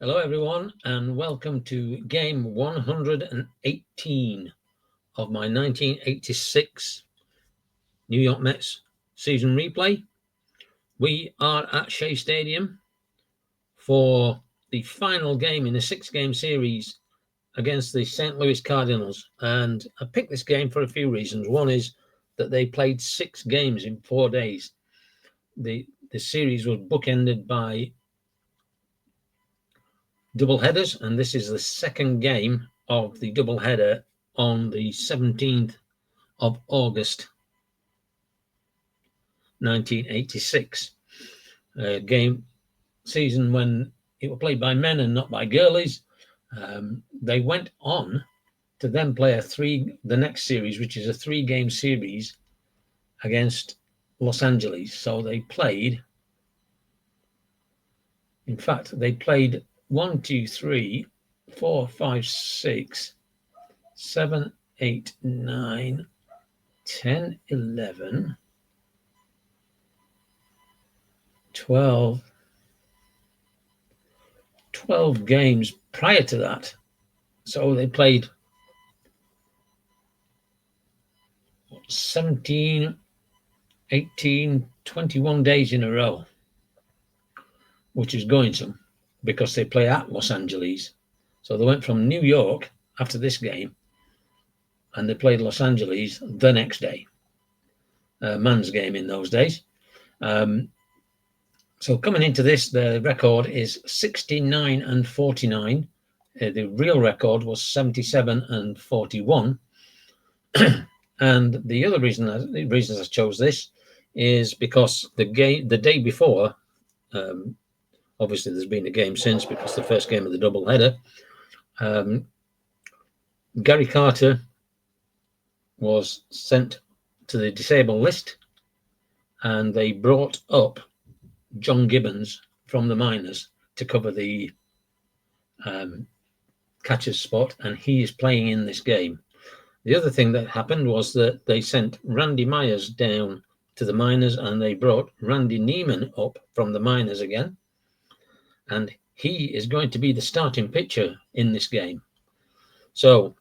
Hello everyone and welcome to game 118 of my 1986 New York Mets season replay. We are at Shea Stadium for the final game in a 6-game series against the St. Louis Cardinals, and I picked this game for a few reasons. One is that they played 6 games in 4 days. The series was bookended by double headers, and this is the second game of the double header on the 17th of August 1986. Game season when it was played by men and not by girlies. They went on to then play the next series, which is a 3-game series against Los Angeles. So they played 1, 2, 3, 4, 5, 6, 7, 8, 9, 10, 11, 12 games prior to that. So they played 17, 18, 21 days in a row, which is going some, because they play at Los Angeles. So they went from New York after this game and they played Los Angeles the next day. Man's game in those days. So coming into this, the record is 69-49. The real record was 77-41. And the other reasons I chose this is because the day before, obviously there's been a game since, because the first game of the doubleheader, Gary Carter was sent to the disabled list, and they brought up John Gibbons from the minors to cover the catcher's spot, and he is playing in this game. The other thing that happened was that they sent Randy Myers down to the minors, and they brought Randy Neiman up from the minors again, and he is going to be the starting pitcher in this game. So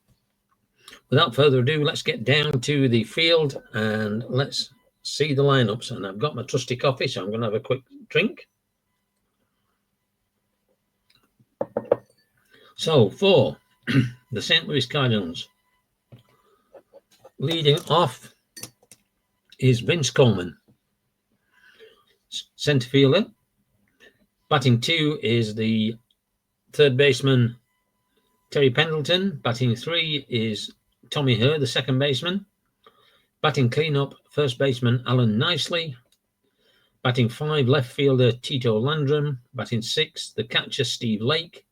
without further ado, let's get down to the field and let's see the lineups. And I've got my trusty coffee, so I'm going to have a quick drink. So for the St. Louis Cardinals, leading off is Vince Coleman, centre fielder. Batting 2 is the third baseman Terry Pendleton. Batting 3 is Tommy Herr, the second baseman. Batting cleanup, first baseman Alan Nicely. Batting 5, left fielder Tito Landrum. Batting 6, the catcher Steve Lake.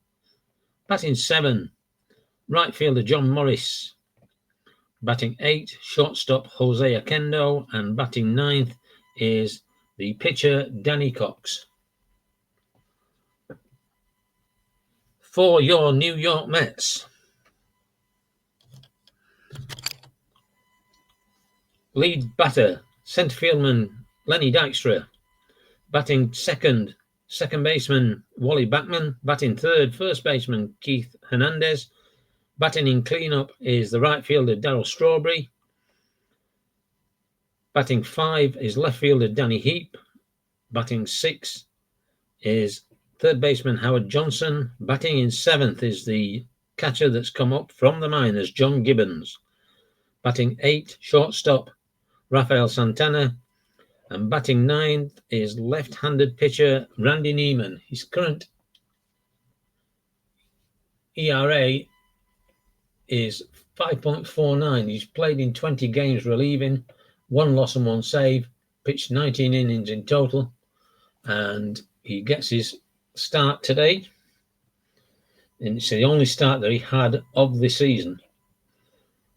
Batting 7, right fielder John Morris. Batting 8, shortstop Jose Oquendo. And batting 9th is the pitcher Danny Cox. For your New York Mets, lead batter, centre fieldman Lenny Dykstra. Batting second baseman Wally Backman. Batting third, first baseman Keith Hernandez. Batting in cleanup is the right fielder Darryl Strawberry. Batting 5 is left fielder Danny Heap. Batting 6 is third baseman Howard Johnson. Batting in 7th is the catcher that's come up from the minors, John Gibbons. Batting 8, shortstop Rafael Santana. And batting 9th is left-handed pitcher Randy Neiman. His current ERA is 5.49. He's played in 20 games relieving, 1 loss and 1 save, pitched 19 innings in total, and he gets his start today. And it's the only start that he had of the season.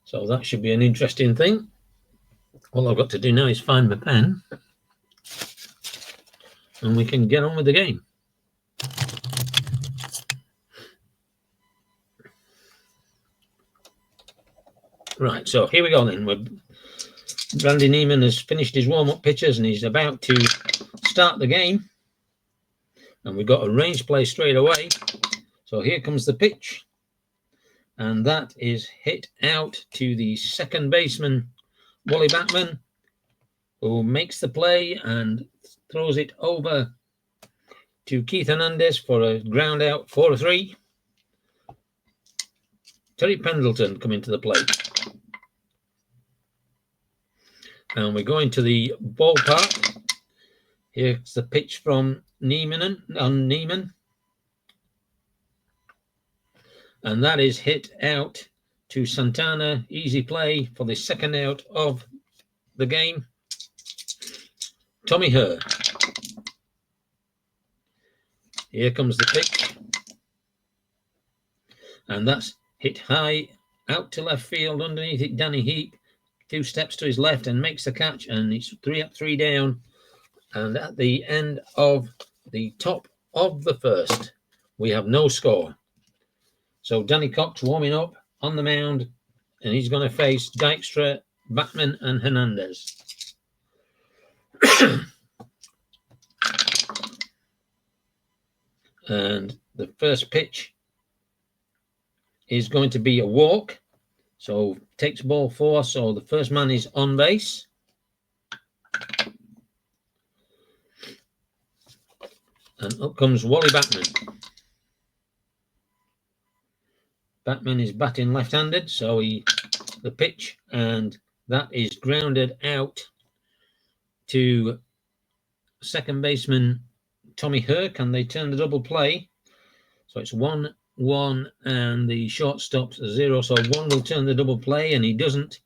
So that should be an interesting thing. All I've got to do now is find my pen, and we can get on with the game. Right, so here we go then. Randy Neiman has finished his warm-up pitches and he's about to start the game. And we've got a range play straight away. So here comes the pitch. And that is hit out to the second baseman, Wally Backman, who makes the play and throws it over to Keith Hernandez for a ground out 4-3. Terry Pendleton coming to the plate. And we're going to the ballpark. Here's the pitch from Neiman. And that is hit out to Santana. Easy play for the second out of the game. Tommy Herr. Here comes the pitch. And that's hit high out to left field. Underneath it, Danny Heap. 2 steps to his left and makes the catch. And it's 3 up, 3 down. And at the end of the top of the first, we have no score. So Danny Cox warming up on the mound, and he's going to face Dykstra, Batman, and Hernandez. And the first pitch is going to be a walk. So takes ball 4. So the first man is on base. And up comes Wally Batman. Batman is batting left-handed, so the pitch, and that is grounded out to second baseman Tommy Herr. Can they turn the double play? So it's 1-1, and the shortstop's 0. So 1 will turn the double play, and he doesn't.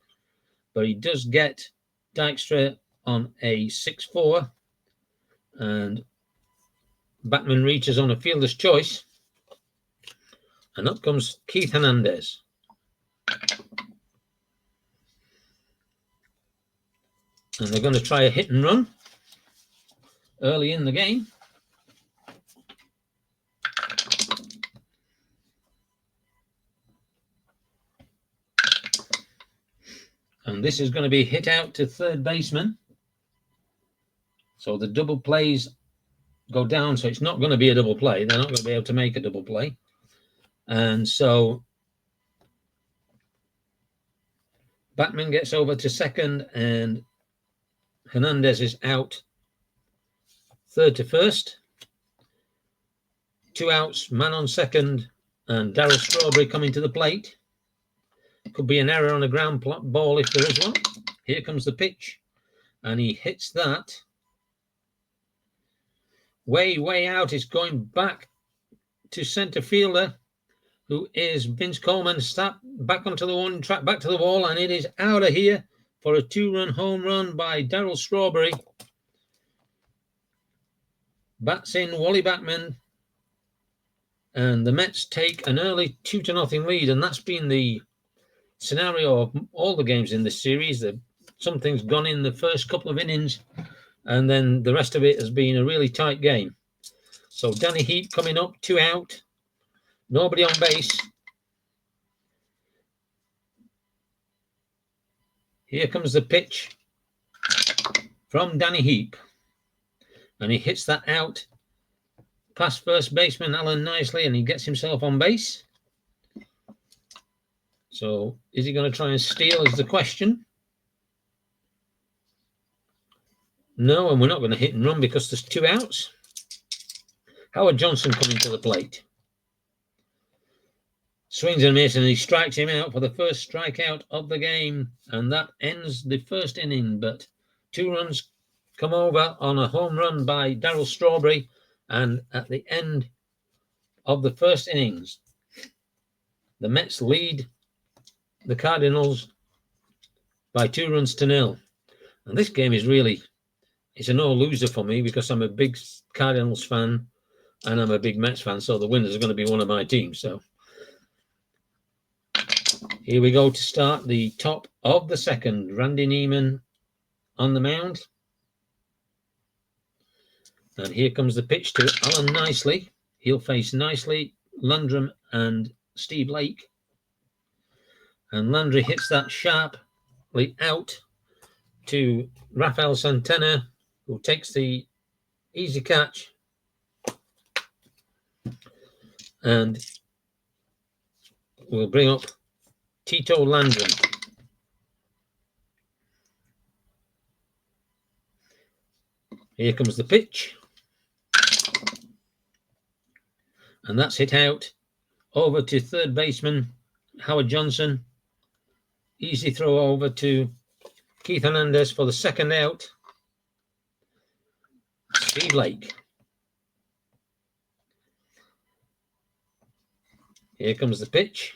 But he does get Dykstra on a 6-4, and Batman reaches on a fielder's choice. And up comes Keith Hernandez. And they're going to try a hit and run early in the game. And this is going to be hit out to third baseman. So the double plays go down. So it's not going to be a double play. They're not going to be able to make a double play. And so Batman gets over to second, and Hernandez is out third to first. 2 outs, man on second, and Darryl Strawberry coming to the plate. Could be an error on a ground ball if there is one. Here comes the pitch, and he hits that way out. It's going back to center fielder, who is Vince Coleman. Start back onto the one track, back to the wall, and it is out of here for a 2-run home run by Darryl Strawberry. Bats in Wally Batman, and the Mets take an early 2-0 lead, and that's been the scenario of all the games in this series. Something's gone in the first couple of innings, and then the rest of it has been a really tight game. So Danny Heap coming up, 2 out. Nobody on base. Here comes the pitch from Danny Heap. And he hits that out past first baseman Alan Nicely, and he gets himself on base. So is he going to try and steal is the question. No, and we're not going to hit and run because there's 2 outs. Howard Johnson coming to the plate. Swings and a miss, and he strikes him out for the first strikeout of the game. And that ends the first inning. But 2 runs come over on a home run by Darryl Strawberry. And at the end of the first innings, the Mets lead the Cardinals by 2-0. And this game is really, it's a no-loser for me because I'm a big Cardinals fan and I'm a big Mets fan. So the winners are going to be one of my teams. So here we go to start the top of the second. Randy Neiman on the mound. And here comes the pitch to Alan Nicely. He'll face Nicely, Landrum, and Steve Lake. And Landry hits that sharply out to Rafael Santana, who takes the easy catch. And we'll bring up Tito Landrum. Here comes the pitch. And that's hit out over to third baseman Howard Johnson. Easy throw over to Keith Hernandez for the second out. Steve Lake. Here comes the pitch.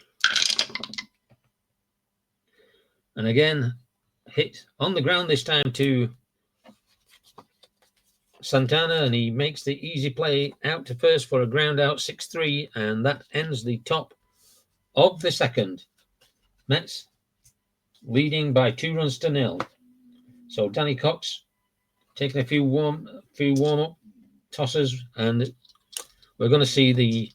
And again, hit on the ground this time to Santana, and he makes the easy play out to first for a ground out, 6-3, and that ends the top of the second. Mets leading by 2-0. So Danny Cox taking a few warm-up tosses, and we're going to see the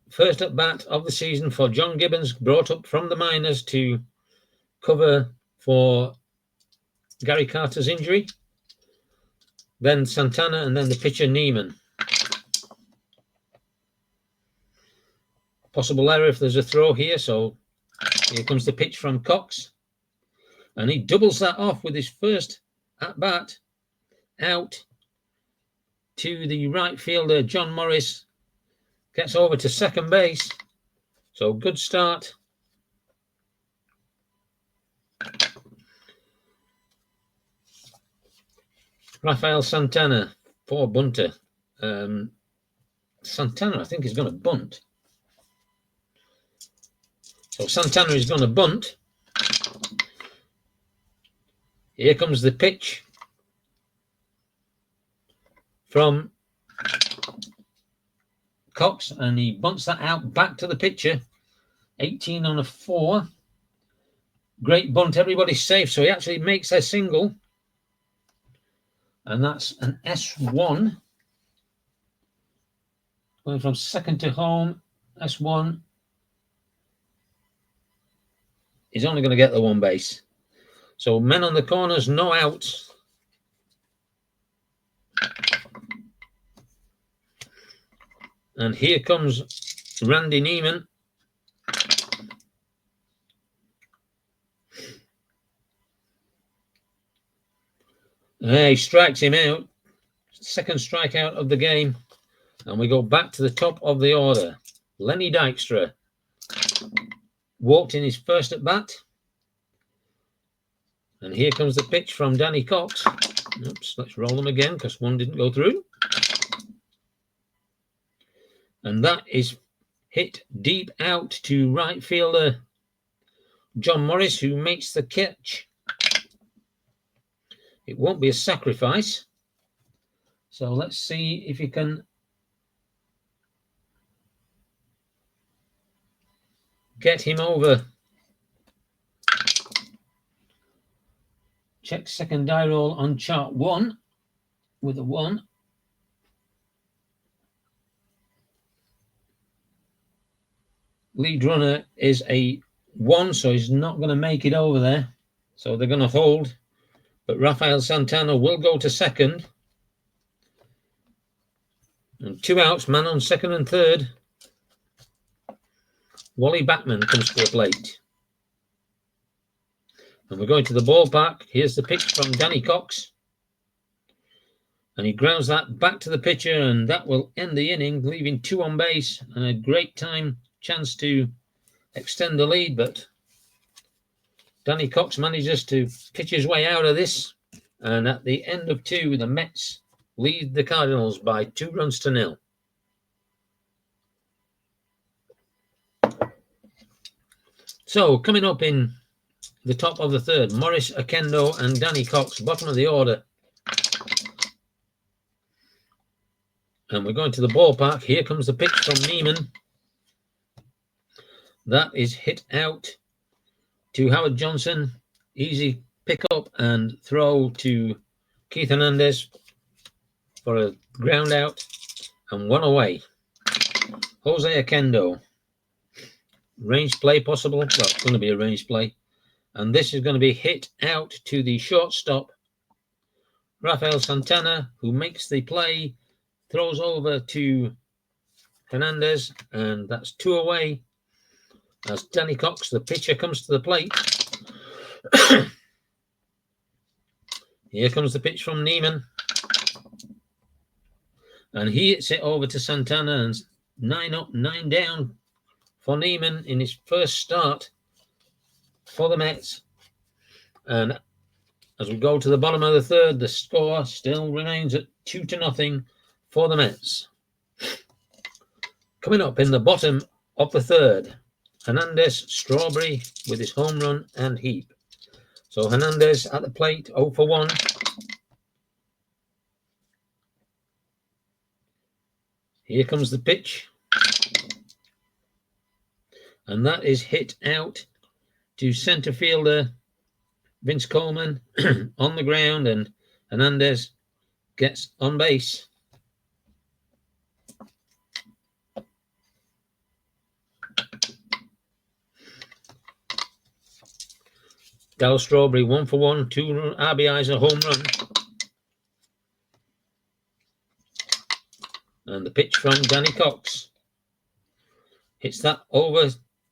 first at bat of the season for John Gibbons, brought up from the minors to cover for Gary Carter's injury. Then Santana, and then the pitcher Neiman. Possible error if there's a throw here, so here comes the pitch from Cox. And he doubles that off with his first at-bat out to the right fielder, John Morris. Gets over to second base. So good start. Rafael Santana for bunter. Santana, I think, is going to bunt. So Santana is going to bunt. Here comes the pitch from Cox, and he bunts that out back to the pitcher. 18 on a 4. Great bunt. Everybody's safe. So he actually makes a single. And that's an S1. Going from second to home. S1 is only going to get the one base. So men on the corners, no outs. And here comes Randy Neiman. He strikes him out. Second strikeout of the game. And we go back to the top of the order. Lenny Dykstra walked in his first at bat. And here comes the pitch from Danny Cox. Oops, let's roll them again because one didn't go through. And that is hit deep out to right fielder John Morris, who makes the catch. It won't be a sacrifice. So let's see if he can get him over. Check second die roll on chart 1 with a 1. Lead runner is a 1, so he's not going to make it over there. So they're going to hold. But Rafael Santana will go to second. And 2 outs, man on second and third. Wally Backman comes to the plate. And we're going to the ballpark. Here's the pitch from Danny Cox. And he grounds that back to the pitcher, and that will end the inning, leaving 2 on base. And a great chance to extend the lead, but Danny Cox manages to pitch his way out of this. And at the end of 2, the Mets lead the Cardinals by 2-0. So coming up in the top of the third, Morris Oquendo and Danny Cox, bottom of the order. And we're going to the ballpark. Here comes the pitch from Neiman. That is hit out to Howard Johnson. Easy pick up and throw to Keith Hernandez for a ground out and 1 away. Jose Oquendo. Range play possible. Well, it's going to be a range play. And this is going to be hit out to the shortstop, Rafael Santana, who makes the play, throws over to Hernandez, and that's 2 away as Danny Cox, the pitcher, comes to the plate. Here comes the pitch from Neiman, and he hits it over to Santana, and 9 up, 9 down for Neiman in his first start for the Mets. And as we go to the bottom of the third, the score still remains at 2-0 for the Mets. Coming up in the bottom of the third, Hernandez, Strawberry with his home run and Heap. So Hernandez at the plate, 0 for 1. Here comes the pitch. And that is hit out to center fielder Vince Coleman on the ground, and Hernandez gets on base. Darryl Strawberry 1 for 1, 2 RBIs, a home run. And the pitch from Danny Cox hits that over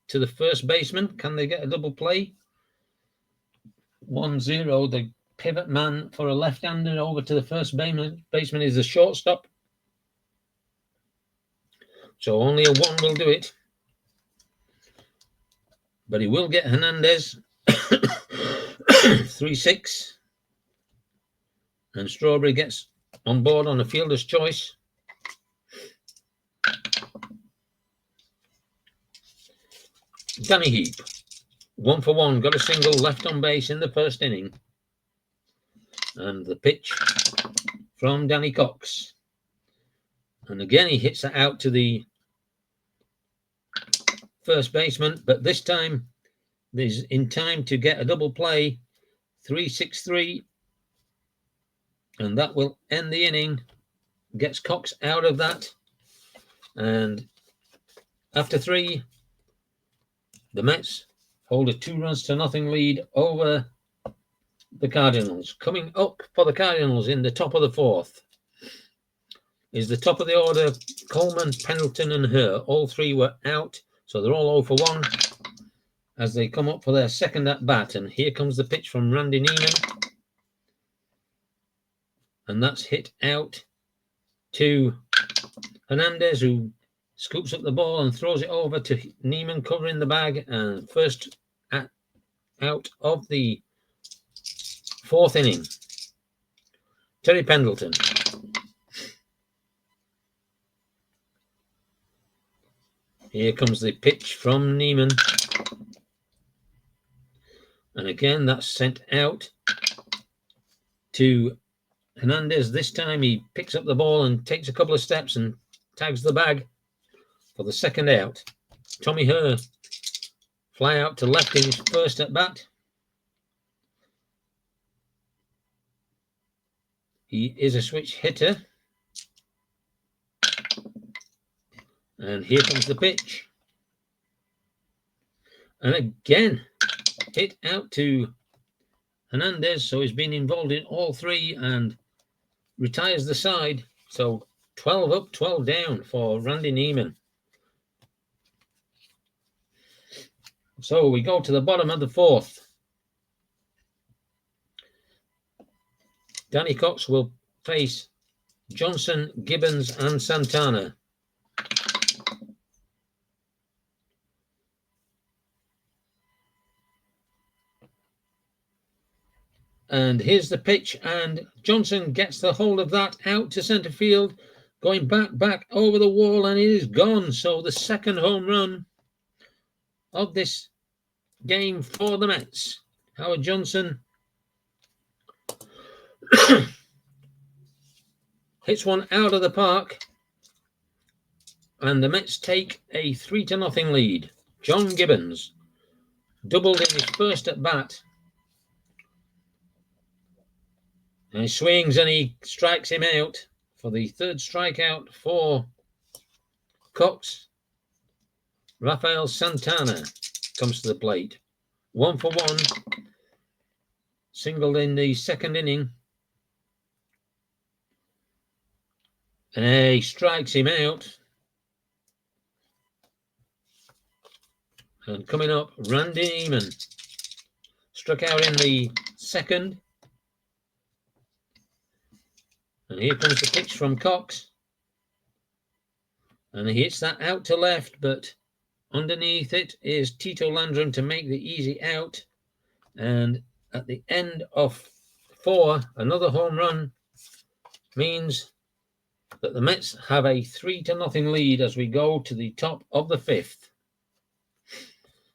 to the first baseman. Can they get a double play? 1-0. The pivot man for a left-hander over to the first baseman is the shortstop. So only a 1 will do it. But he will get Hernandez. 3-6. And Strawberry gets on board on a fielder's choice. Danny Heap, 1 for 1, got a single, left on base in the first inning. And the pitch from Danny Cox. And again, he hits it out to the first baseman, but this time there's in time to get a double play. 3-6-3. And that will end the inning. Gets Cox out of that. And after 3, the Mets hold a 2-0 lead over the Cardinals. Coming up for the Cardinals in the top of the 4th is the top of the order, Coleman, Pendleton, and Herr. All 3 were out, so they're all 0 for 1 as they come up for their second at-bat. And here comes the pitch from Randy Neiman. And that's hit out to Hernandez, who scoops up the ball and throws it over to Neiman, covering the bag. And first out of the 4th inning, Terry Pendleton. Here comes the pitch from Neiman. And again, that's sent out to Hernandez. This time he picks up the ball and takes a couple of steps and tags the bag for the second out. Tommy Herr fly out to left in his first at bat. He is a switch hitter. And here comes the pitch. And again, hit out to Hernandez. So he's been involved in all 3 and retires the side. So 12 up, 12 down for Randy Neiman. So we go to the bottom of the 4th. Danny Cox will face Johnson, Gibbons, and Santana. And here's the pitch, and Johnson gets the hold of that out to center field, going back over the wall, and it is gone. So the second home run of this game for the Mets. Howard Johnson hits one out of the park, and the Mets take a 3-0 lead. John Gibbons doubled in his first at bat. And he swings and he strikes him out for the 3rd strikeout for Cox. Rafael Santana comes to the plate. 1 for 1. Singled in the second inning. And he strikes him out. And coming up, Randy Neiman. Struck out in the second. And here comes the pitch from Cox. And he hits that out to left, but underneath it is Tito Landrum to make the easy out. And at the end of 4, another home run means that the Mets have a 3-0 lead as we go to the top of the 5th.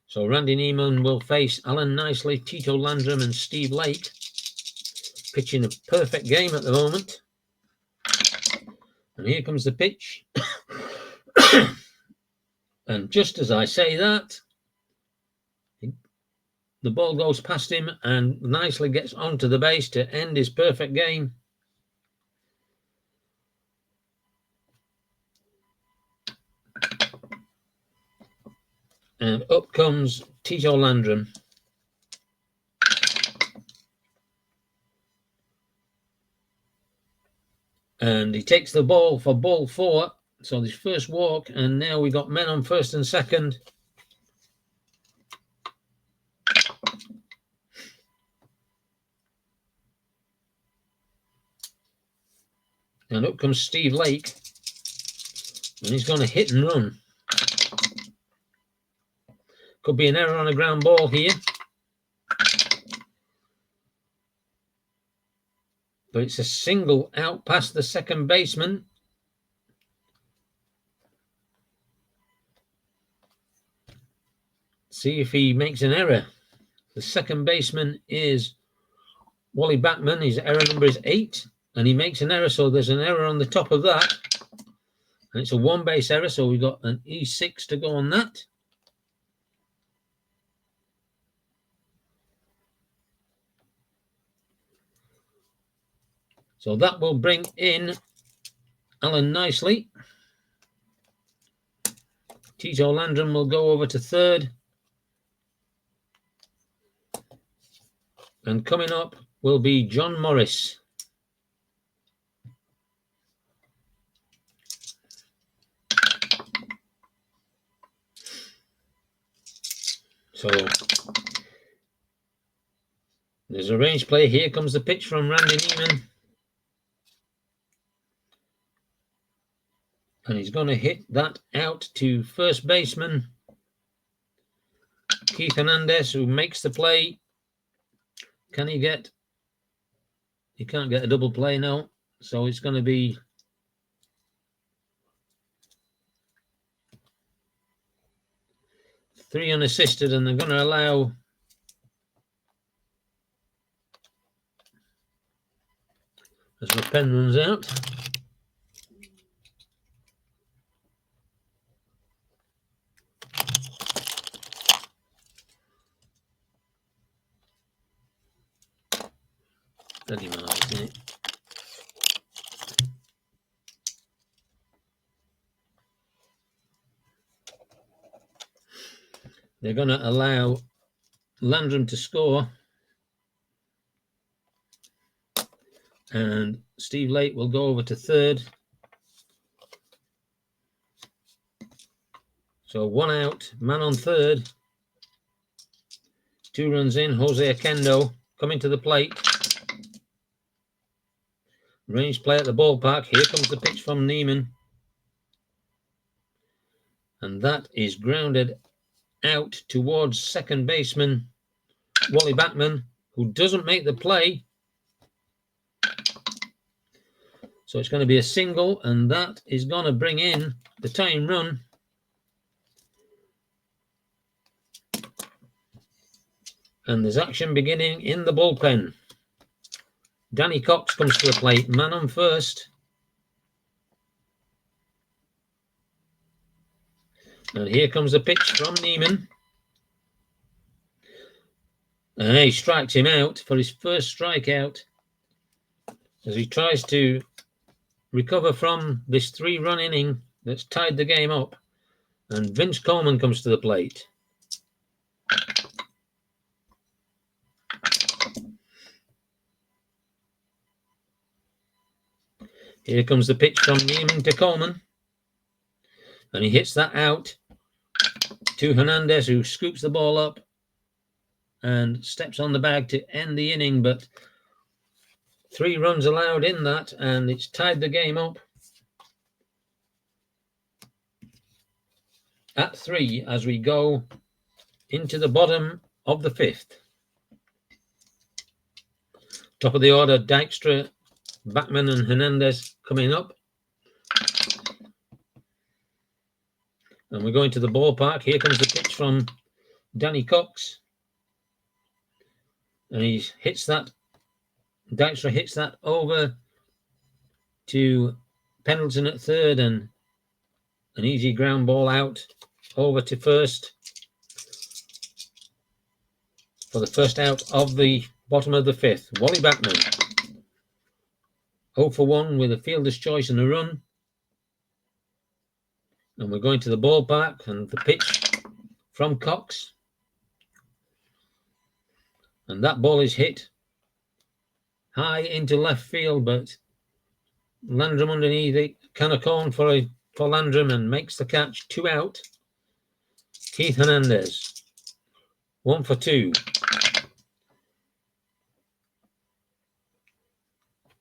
So Randy Neiman will face Alan Nicely, Tito Landrum, and Steve Lake, pitching a perfect game at the moment. And here comes the pitch. And just as I say that, the ball goes past him and Nicely gets onto the base to end his perfect game. And up comes Tito Landrum. And he takes the ball for ball 4. So this first walk, and now we got men on first and second. And up comes Steve Lake. And he's going to hit and run. Could be an error on a ground ball here. But it's a single out past the second baseman. See if he makes an error. The second baseman is Wally Backman. His error number is 8. And he makes an error, so there's an error on the top of that. And it's a 1-base error, so we've got an E6 to go on that. So that will bring in Alan Nicely. Tito Landrum will go over to third. And coming up will be John Morris. So there's a range play. Here comes the pitch from Randy Neiman. And he's going to hit that out to first baseman Keith Hernandez, who makes the play. Can he get? He can't get a double play now. So it's going to be three unassisted, and they're going to allow as my pen runs out. They're going to allow Landrum to score, and Steve Lake will go over to third. So 1 out, man on third. 2 runs in. Jose Akendo coming to the plate. Range play at the ballpark. Here comes the pitch from Neiman. And that is grounded out towards second baseman Wally Backman, who doesn't make the play. So it's going to be a single, and that is going to bring in the tying run. And there's action beginning in the bullpen. Danny Cox comes to the plate, man on first. And here comes the pitch from Neiman. And he strikes him out for his first strikeout as he tries to recover from this 3-run inning that's tied the game up. And Vince Coleman comes to the plate. Here comes the pitch from Neiman to Coleman. And he hits that out to Hernandez, who scoops the ball up and steps on the bag to end the inning, but 3 runs allowed in that, and it's tied the game up at 3 as we go into the bottom of the 5th. Top of the order, Dykstra, Backman and Hernandez coming up. And we're going to the ballpark. Here comes the pitch from Danny Cox. And he hits that. Dykstra hits that over to Pendleton at third, and an easy ground ball out over to first for the first out of the bottom of the 5th. Wally Backman, 0 for 1 with a fielder's choice and a run. And we're going to the ballpark, and the pitch from Cox. And that ball is hit high into left field, but Landrum underneath it. Canacorn for Landrum and makes the catch. 2 out. Keith Hernandez, 1 for 2.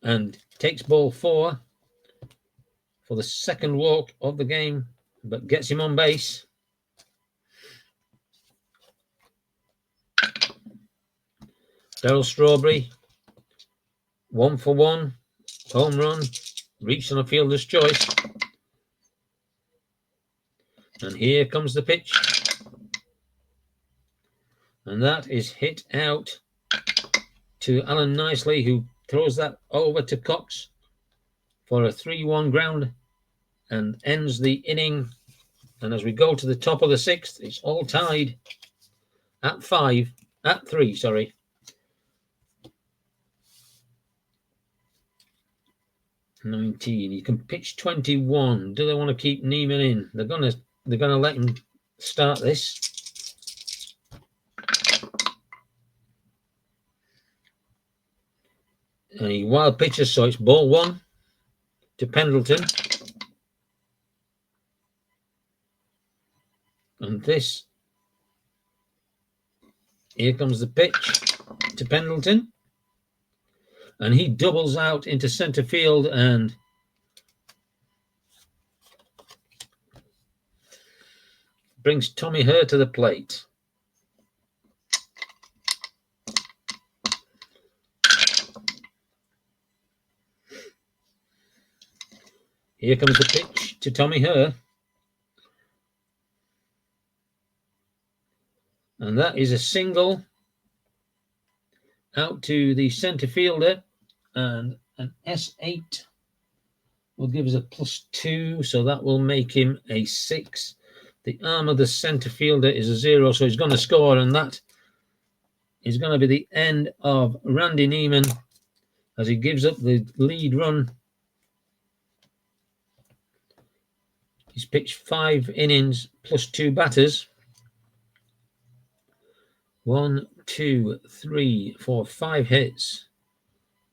And takes ball 4 for the second walk of the game, but gets him on base. Darryl Strawberry, 1 for 1, home run, reached on a fielder's choice. And here comes the pitch. And that is hit out to Alan Nicely, who throws that over to Cox for a 3-1 ground and ends the inning. And as we go to the top of the 6th, it's all tied at 3, sorry. $19. You can pitch 21. Do they want to keep Neiman in? They're gonna let him start this. And he wild pitches, so it's ball 1 to Pendleton. And this, here comes the pitch to Pendleton. And he doubles out into center field and brings Tommy Herr to the plate. Here comes the pitch to Tommy Herr. And that is a single out to the center fielder. And an S8 will give us a +2, so that will make him a 6. The arm of the center fielder is a 0, so he's going to score, and that is going to be the end of Randy Neiman as he gives up the lead run. He's pitched 5 innings +2 batters. 1, 2, 3, 4, 5 hits.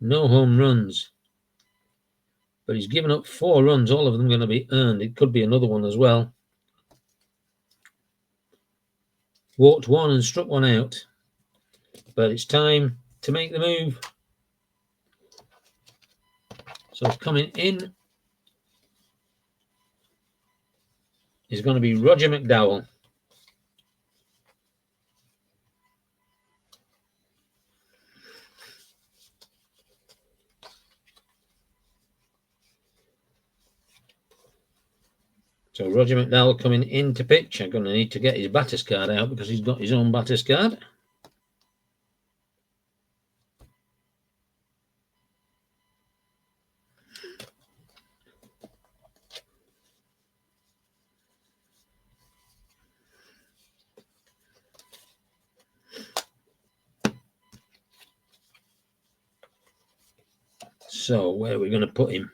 No home runs. But he's given up 4 runs, all of them going to be earned. It could be another one as well. Walked 1 and struck 1 out. But it's time to make the move. So coming in is going to be Roger McDowell. So Roger McDowell coming in to pitch. I'm going to need to get his batter's card out because he's got his own batter's card. So where are we going to put him?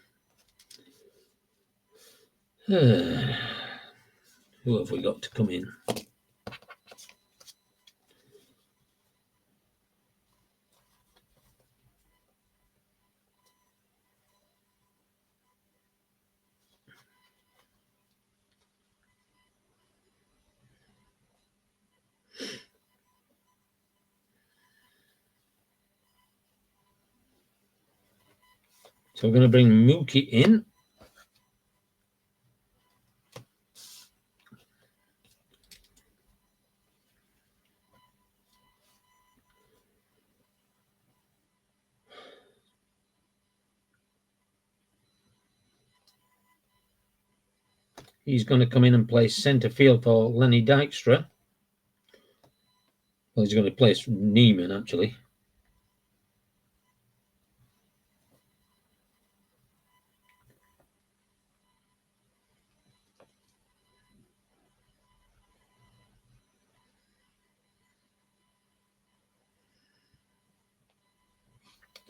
Who have we got to come in? So we're going to bring Mookie in. He's going to come in and play centre field for Lenny Dykstra. Well, he's going to place Neiman, actually.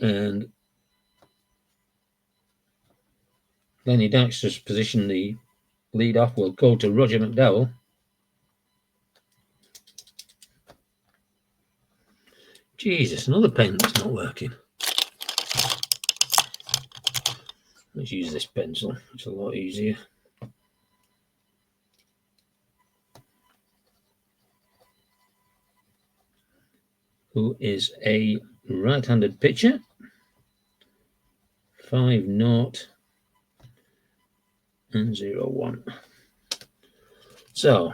And Lenny Dykstra's position, the lead off, will go to Roger McDowell. Jesus, another pen that's not working. Let's use this pencil. It's a lot easier. Who is a right-handed pitcher. 5-0 and 0-1. So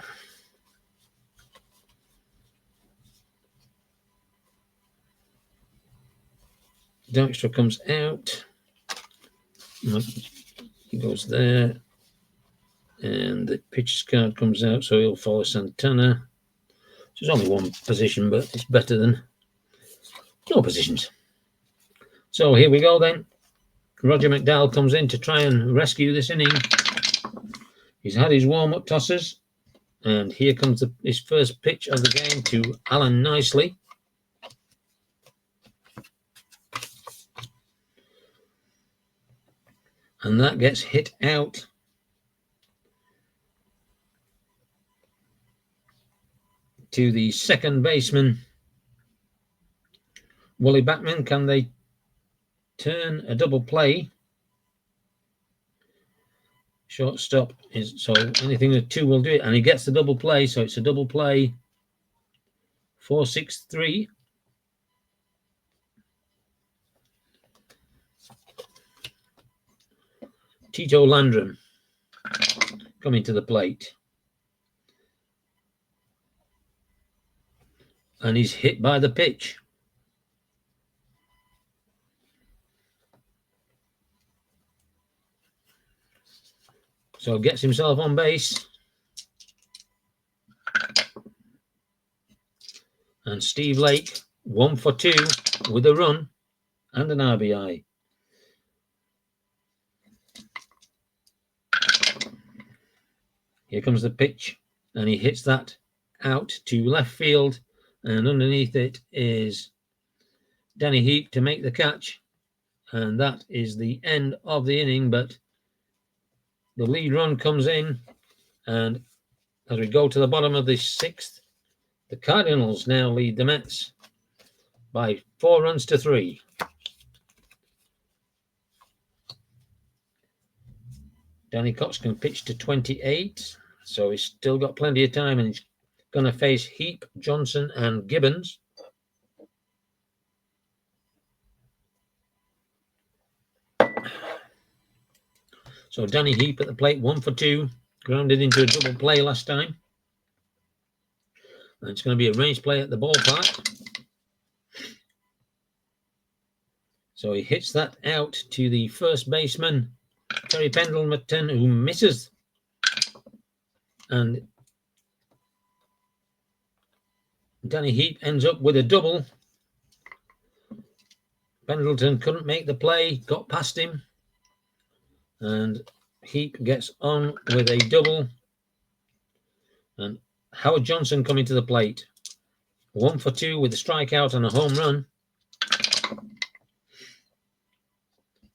Dykstra comes out. He goes there. And the pitcher's card comes out, so he'll follow Santana. So it's only one position, but it's better than no positions. So here we go then. Roger McDowell comes in to try and rescue this inning. He's had his warm-up tosses. And here comes his first pitch of the game to Alan Nicely. And that gets hit out. To the second baseman, Wally Backman. Can they turn a double play? Shortstop is, so anything with 2 will do it, and he gets the double play, so it's a double play. 4-6-3. Tito Landrum coming to the plate. And he's hit by the pitch. So gets himself on base. And Steve Lake, 1 for 2 with a run and an RBI. Here comes the pitch, and he hits that out to left field, and underneath it is Danny Heap to make the catch, and that is the end of the inning. But the lead run comes in, and as we go to the bottom of the 6th, the Cardinals now lead the Mets by 4 runs to 3. Danny Cox can pitch to 28, so he's still got plenty of time, and he's going to face Heap, Johnson, and Gibbons. So Danny Heap at the plate, 1 for 2, grounded into a double play last time. And it's going to be a range play at the ballpark. So he hits that out to the first baseman, Terry Pendleton, who misses. And Danny Heap ends up with a double. Pendleton couldn't make the play, got past him. And Heap gets on with a double. And Howard Johnson coming to the plate. 1 for 2 with a strikeout and a home run.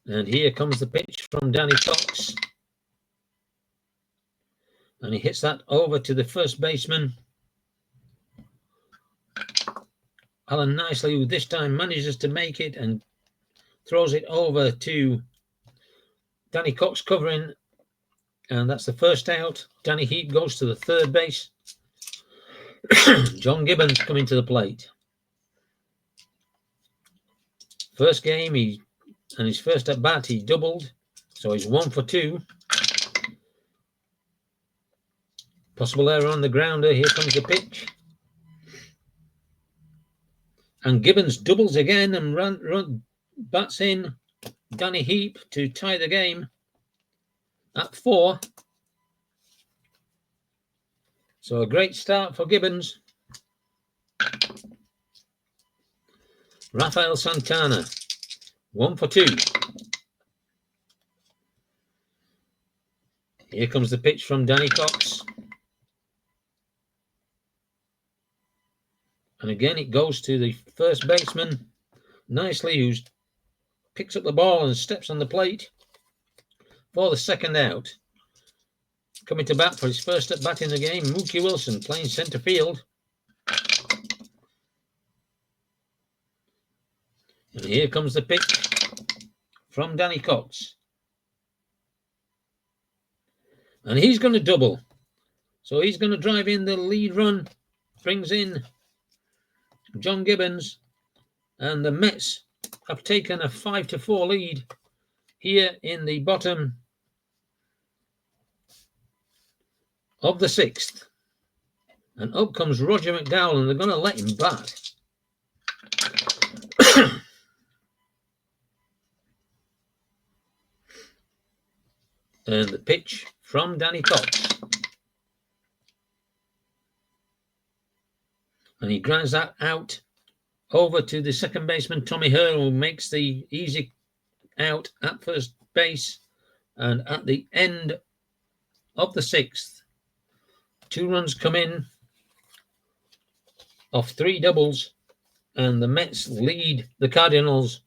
And here comes the pitch from Danny Cox. And he hits that over to the first baseman, Alan Nicely, who this time manages to make it and throws it over to Danny Cox covering. And that's the first out. Danny Heap goes to the third base. John Gibbons coming to the plate. First game, he and his first at bat he doubled, so he's 1 for 2. Possible error on the grounder. Here comes the pitch. And Gibbons doubles again and bats in Danny Heap to tie the game at 4. So a great start for Gibbons. Rafael Santana, 1 for 2. Here comes the pitch from Danny Cox. And again it goes to the first baseman nicely, who picks up the ball and steps on the plate for the second out. Coming to bat for his first at bat in the game, Mookie Wilson playing centre field. And here comes the pitch from Danny Cox. And he's going to double. So he's going to drive in the lead run. Brings in John Gibbons. And the Mets have taken a 5-4 lead here in the bottom of the 6th. And up comes Roger McDowell, and they're going to let him bat. And the pitch from Danny Cox. And he grinds that out over to the second baseman, Tommy Hurl, who makes the easy out at first base. And at the end of the 6th, 2 runs come in off 3 doubles, and the Mets lead the Cardinals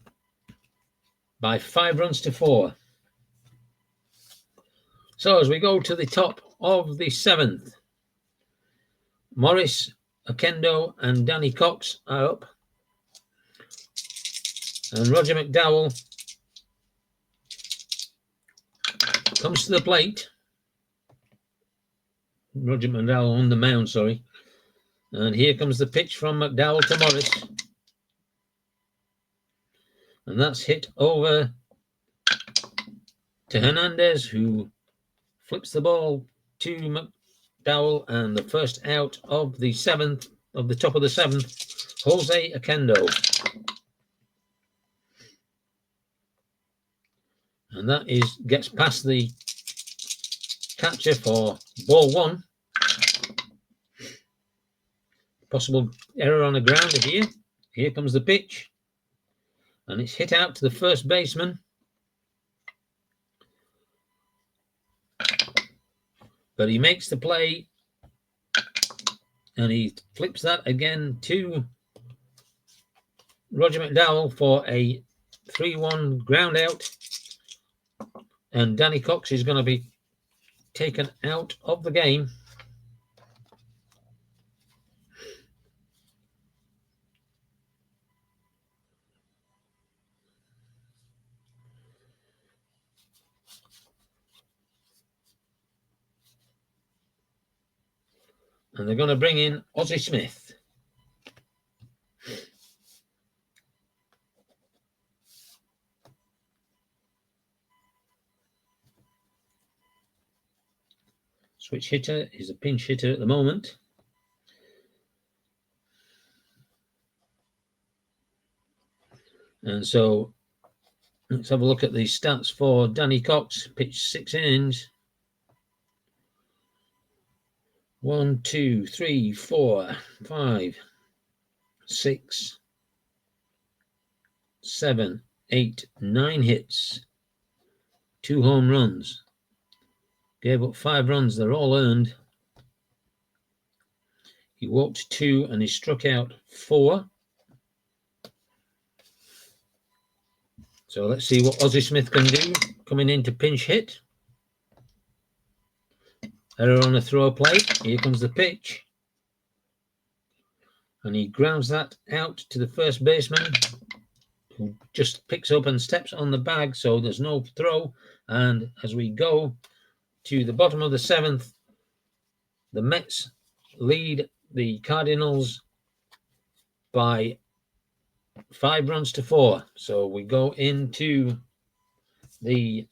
by 5 runs to 4. So as we go to the top of the 7th, Morris, Oquendo, and Danny Cox are up. And Roger McDowell comes to the plate. Roger McDowell on the mound, sorry. And here comes the pitch from McDowell to Morris. And that's hit over to Hernandez, who flips the ball to McDowell, and the first out of the 7th, of the top of the 7th, Jose Oquendo. And that gets past the catcher for ball 1. Possible error on the grounder here. Here comes the pitch. And it's hit out to the first baseman. But he makes the play. And he flips that again to Roger McDowell for a 3-1 ground out. And Danny Cox is going to be taken out of the game. And they're going to bring in Ozzie Smith. Switch hitter is a pinch hitter at the moment. And so let's have a look at the stats for Danny Cox. Pitched 6 innings. 1, 2, 3, 4, 5, 6, 7, 8, 9 hits, 2 home runs. Gave up 5 runs. They're all earned. He walked 2 and he struck out 4. So let's see what Ozzie Smith can do coming in to pinch hit. Error on a throw plate. Here comes the pitch. And he grounds that out to the first baseman, who just picks up and steps on the bag, so there's no throw. And as we go to the bottom of the 7th, the Mets lead the Cardinals by 5 runs to 4. So we go into the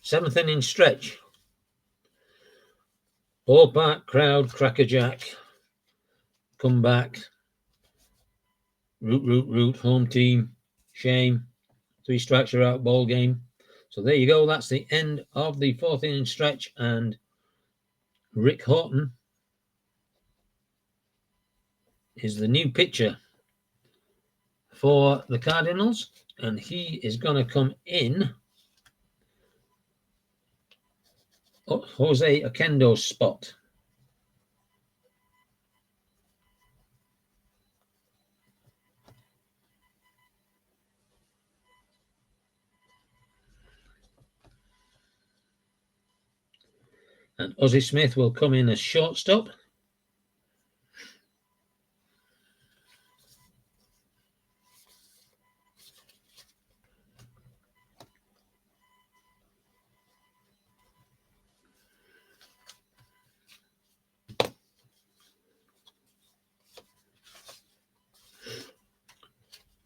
7th inning stretch. Ballpark crowd, crackerjack, come back, root, home team, shame, 3 strikes are out, ball game. So there you go. That's the end of the 4th inning stretch, and Rick Horton is the new pitcher for the Cardinals, and he is going to come in Jose Oquendo's spot. And Ozzie Smith will come in as shortstop.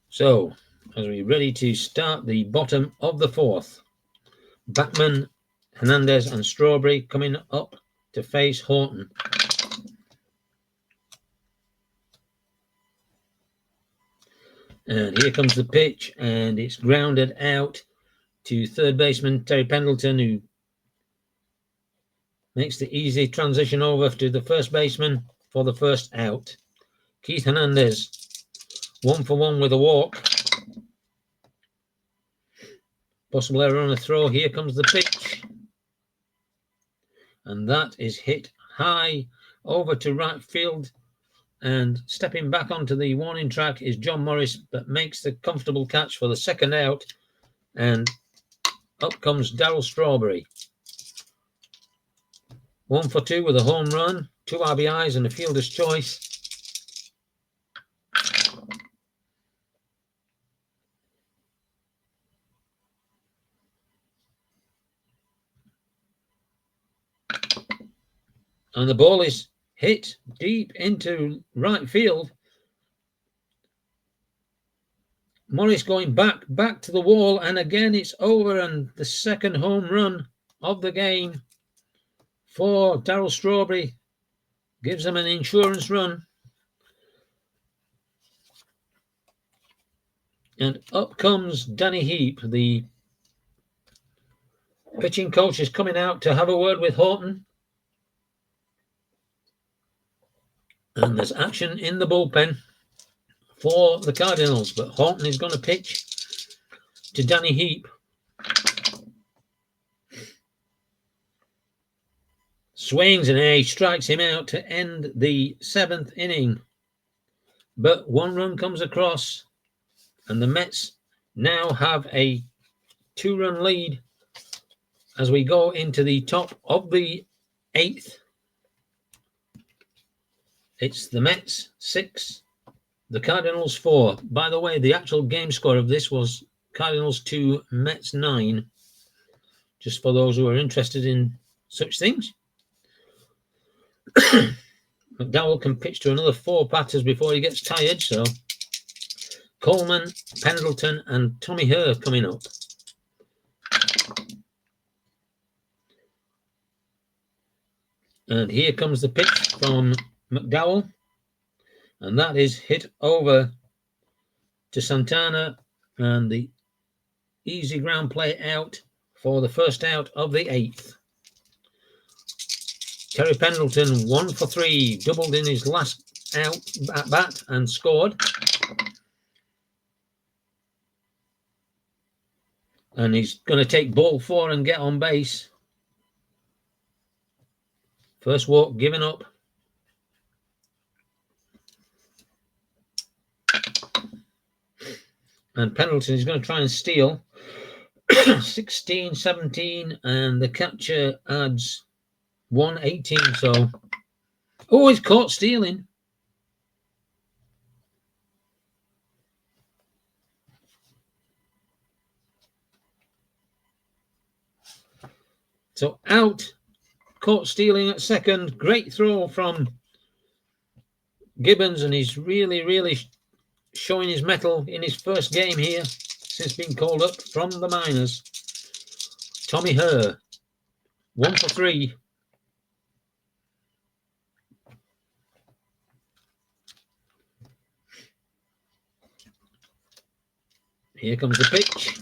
So, as we're ready to start the bottom of the 4th, Backman, Hernandez, and Strawberry coming up to face Horton. And here comes the pitch, and it's grounded out to third baseman Terry Pendleton, who makes the easy transition over to the first baseman for the first out. Keith Hernandez, 1 for 1 with a walk. Possible error on a throw. Here comes the pitch. And that is hit high over to right field. And stepping back onto the warning track is John Morris, that makes the comfortable catch for the second out. And up comes Darryl Strawberry. 1 for 2 with a home run, 2 RBIs and a fielder's choice. And the ball is hit deep into right field. Morris going back to the wall, and again it's over, and the second home run of the game for Darryl Strawberry gives them an insurance run. And up comes Danny Heap. The pitching coach is coming out to have a word with Horton. And there's action in the bullpen for the Cardinals, but Horton is going to pitch to Danny Heap. Swings and he strikes him out to end the 7th inning. But 1 run comes across, and the Mets now have a 2-run lead as we go into the top of the 8th. It's the Mets 6, the Cardinals 4. By the way, the actual game score of this was Cardinals 2, Mets 9. Just for those who are interested in such things. McDowell can pitch to another 4 batters before he gets tired. So Coleman, Pendleton, and Tommy Herr coming up. And here comes the pitch from McDowell. And that is hit over to Santana, and the easy ground play out for the first out of the 8th. Terry Pendleton, 1 for 3, doubled in his last out at bat and scored. And he's going to take ball 4 and get on base. First walk given up. And Pendleton is going to try and steal. 16, 17, and the catcher adds 118. So, oh, he's caught stealing. So out, caught stealing at second. Great throw from Gibbons, and he's really showing his mettle in his first game here since being called up from the minors. Tommy Herr, 1 for 3. Here comes the pitch.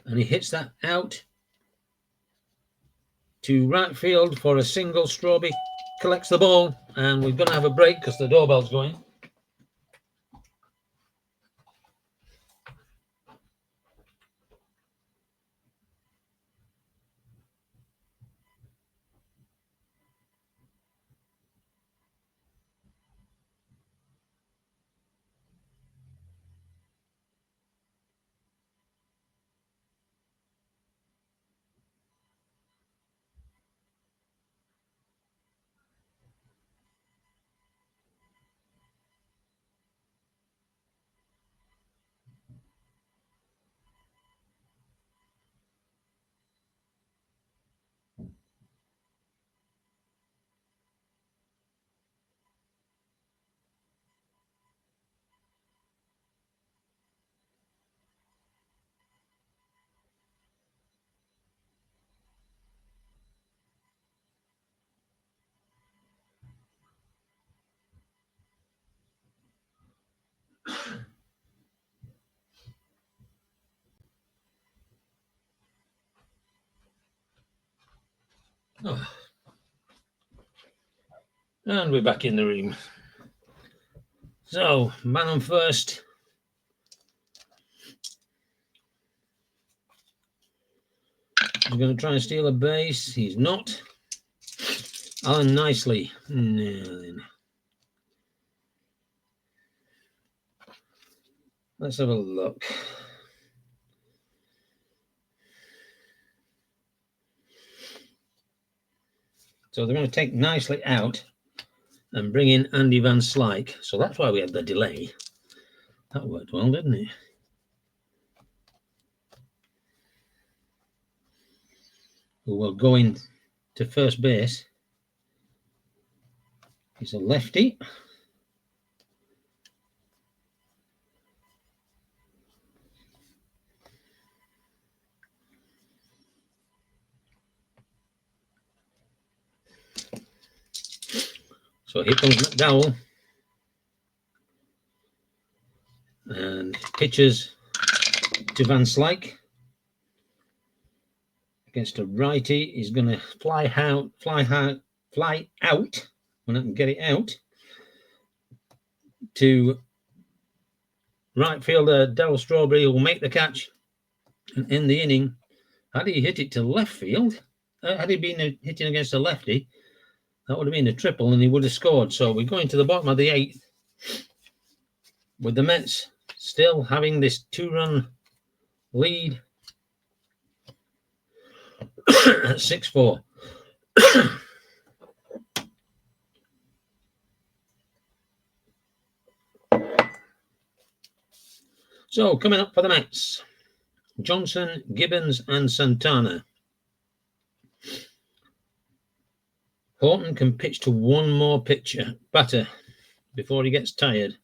And he hits that out to right field for a single. Strawberry collects the ball, and we're going to have a break because the doorbell's going. Oh. And we're back in the room. So, man on first. He's going to try and steal a base. He's not. Alan Nicely. No. Let's have a look. So they're going to take Nicely out and bring in Andy Van Slyke. So that's why we had the delay. That worked well, didn't it? Who will go in to first base. He's a lefty. So here comes McDowell. And pitches to Van Slyke. Against a righty. He's going to fly out. When I can get it out. To right fielder Darryl Strawberry, who will make the catch and end the inning. Had he hit it to left field, had he been hitting against a lefty, that would have been a triple and he would have scored. So we're going to the bottom of the 8th with the Mets still having this 2-run lead at 6-4. So coming up for the Mets, Johnson, Gibbons, and Santana. Horton can pitch to one more batter before he gets tired.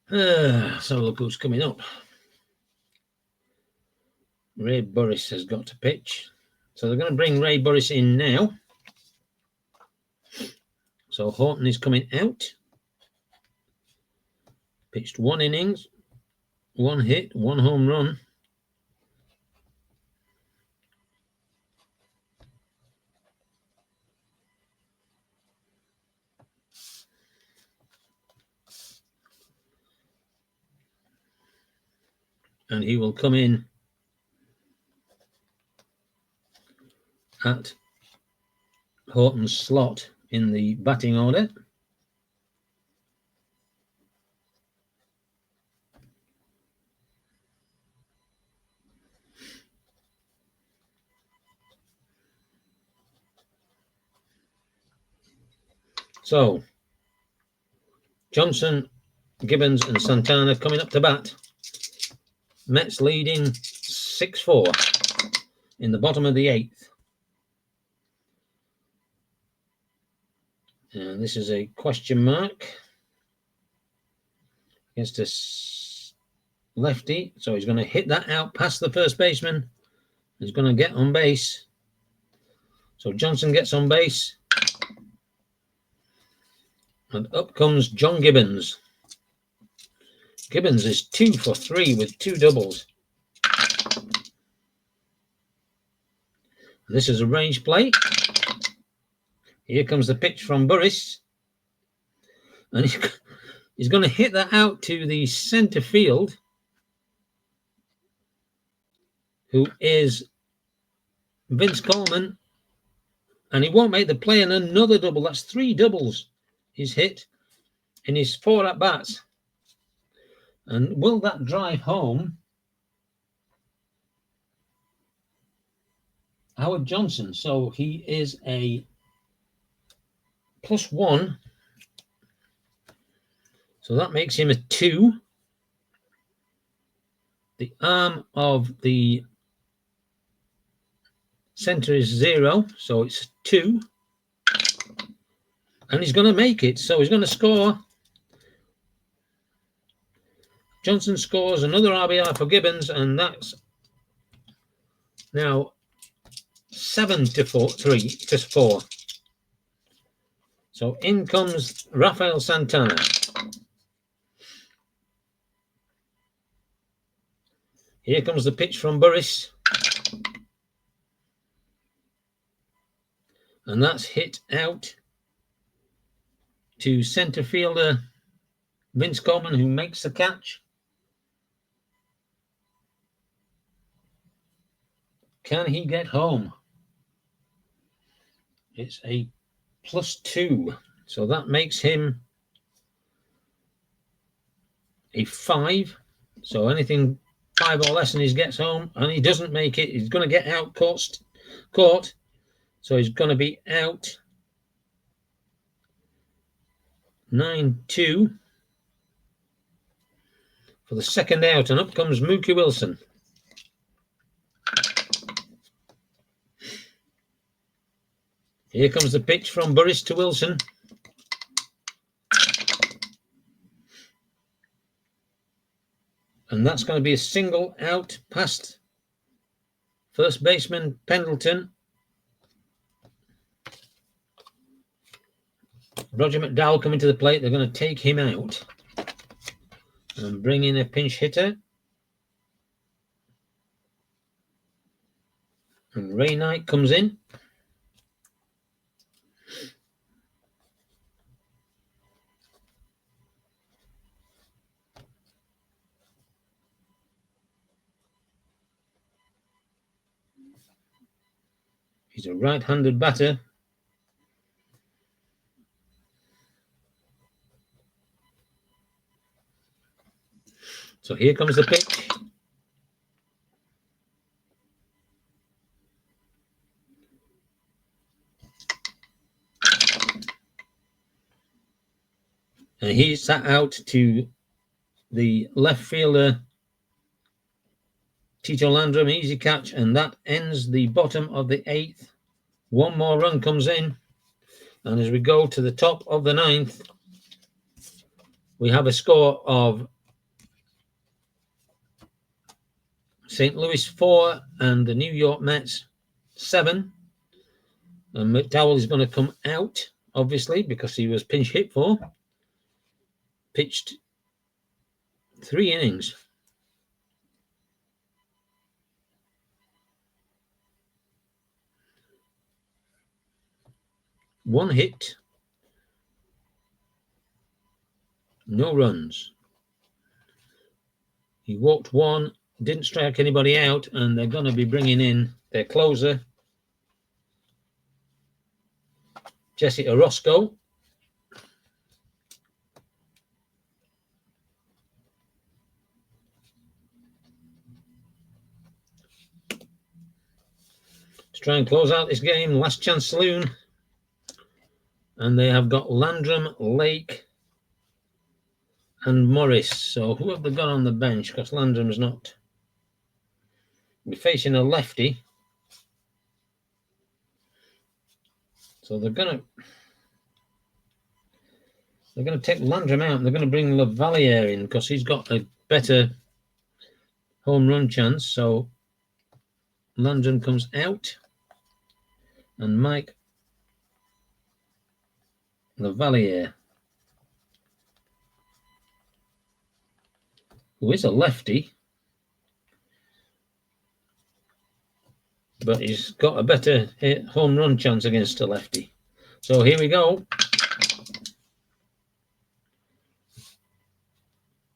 So look who's coming up. Ray Burris has got to pitch. So they're going to bring Ray Burris in now. So Horton is coming out. Pitched 1 innings, 1 hit, 1 home run. And he will come in at Horton's slot in the batting order. So, Johnson, Gibbons, and Santana coming up to bat. Mets leading 6-4 in the bottom of the 8th. And this is a question mark against a lefty. So he's going to hit that out past the first baseman. He's going to get on base. So Johnson gets on base. And up comes John Gibbons. Gibbons is 2 for 3 with 2 doubles. This is a range play. Here comes the pitch from Burris. And he's going to hit that out to the center field, who is Vince Coleman. And he won't make the play, and another double. That's 3 doubles he's hit in his 4 at-bats. And will that drive home Howard Johnson? So he is a +1. So that makes him a 2. The arm of the center is 0, so it's 2. And he's going to make it, so he's going to score. Johnson scores another RBI for Gibbons, and that's now 7 to 4. So in comes Rafael Santana. Here comes the pitch from Burris. And that's hit out to center fielder Vince Coleman, who makes the catch. Can he get home? It's a +2. So that makes him a 5. So anything 5 or less and he gets home, and he doesn't make it. He's going to get out caught. So he's going to be out 9-2 for the second out. And up comes Mookie Wilson. Here comes the pitch from Burris to Wilson. And that's going to be a single out past first baseman Pendleton. Roger McDowell coming to the plate. They're going to take him out and bring in a pinch hitter. And Ray Knight comes in. He's a right-handed batter. So here comes the pitch. And he's sat out to the left fielder, Tito Landrum, easy catch, and that ends the bottom of the 8th. One more run comes in, and as we go to the top of the 9th, we have a score of St. Louis 4 and the New York Mets 7. And McDowell is going to come out, obviously, because he was pinch hit for. Pitched 3 innings. One hit, no runs. He walked 1, didn't strike anybody out, and they're going to be bringing in their closer, Jesse Orozco. To try and close out this game, last chance saloon. And they have got Landrum, Lake, and Morris. So who have they got on the bench? Because Landrum's not. We're facing a lefty. So they're going to They're going to take Landrum out and they're going to bring Lavalier in because he's got a better home run chance. So Landrum comes out and Mike Lavalier, who is a lefty, but he's got a better home run chance against a lefty. So here we go.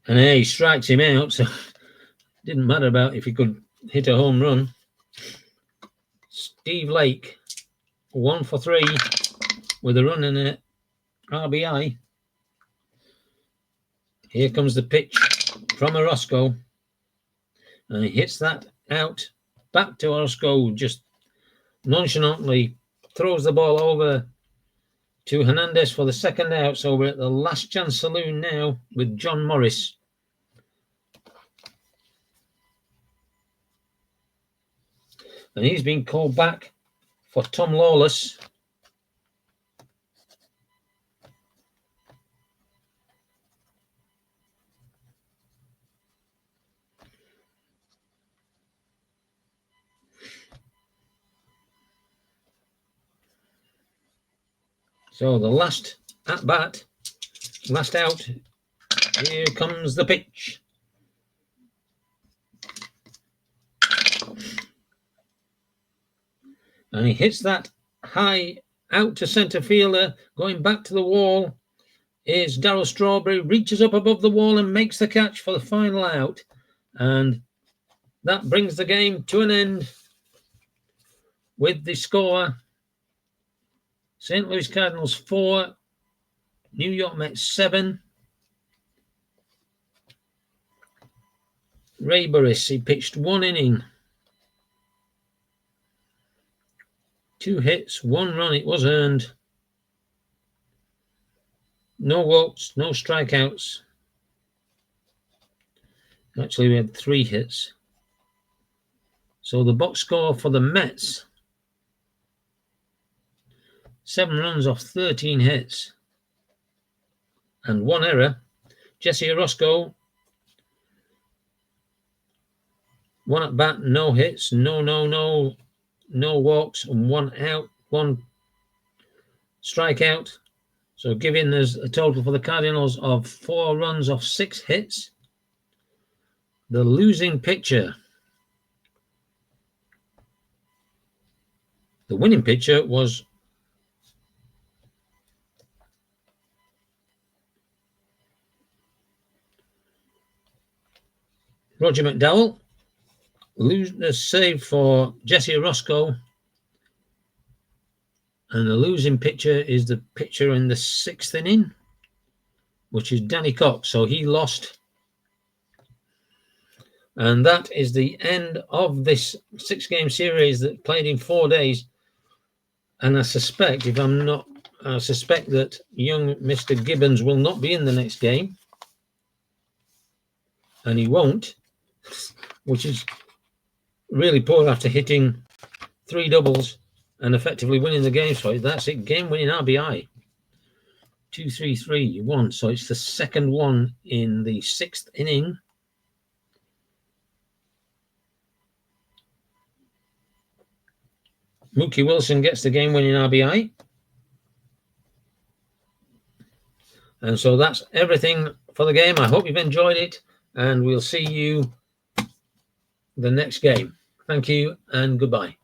And he strikes him out, so it didn't matter about if he could hit a home run. Steve Lake, 1 for 3 with a run and a RBI. Here comes the pitch from Orozco. And he hits that out back to Orozco, just nonchalantly throws the ball over to Hernandez for the second out. So we're at the last chance saloon now with John Morris. And he's been called back for Tom Lawless. So the last at bat, last out, here comes the pitch. And he hits that high out to centre fielder. Going back to the wall is Darryl Strawberry, reaches up above the wall and makes the catch for the final out. And that brings the game to an end with the score: St. Louis Cardinals 4, New York Mets 7. Ray Burris, he pitched 1 inning, 2 hits, 1 run. It was earned. No walks, no strikeouts. Actually, we had 3 hits. So the box score for the Mets: 7 runs off 13 hits and 1 error. Jesse Orozco, 1 at bat, no hits, no walks, and 1 out, 1 strikeout. So giving us a total for the Cardinals of 4 runs off 6 hits. The losing pitcher, the winning pitcher was Roger McDowell. A save for Jesse Orozco. And the losing pitcher is the pitcher in the 6th inning, which is Danny Cox. So he lost. And that is the end of this 6-game series that played in 4 days. And I suspect, I suspect that young Mr. Gibbons will not be in the next game. And he won't, which is really poor after hitting 3 doubles and effectively winning the game. So that's it, game-winning RBI. 2-3-3-1. So it's the second one in the 6th inning. Mookie Wilson gets the game-winning RBI. And so that's everything for the game. I hope you've enjoyed it, and we'll see you the next game. Thank you and goodbye.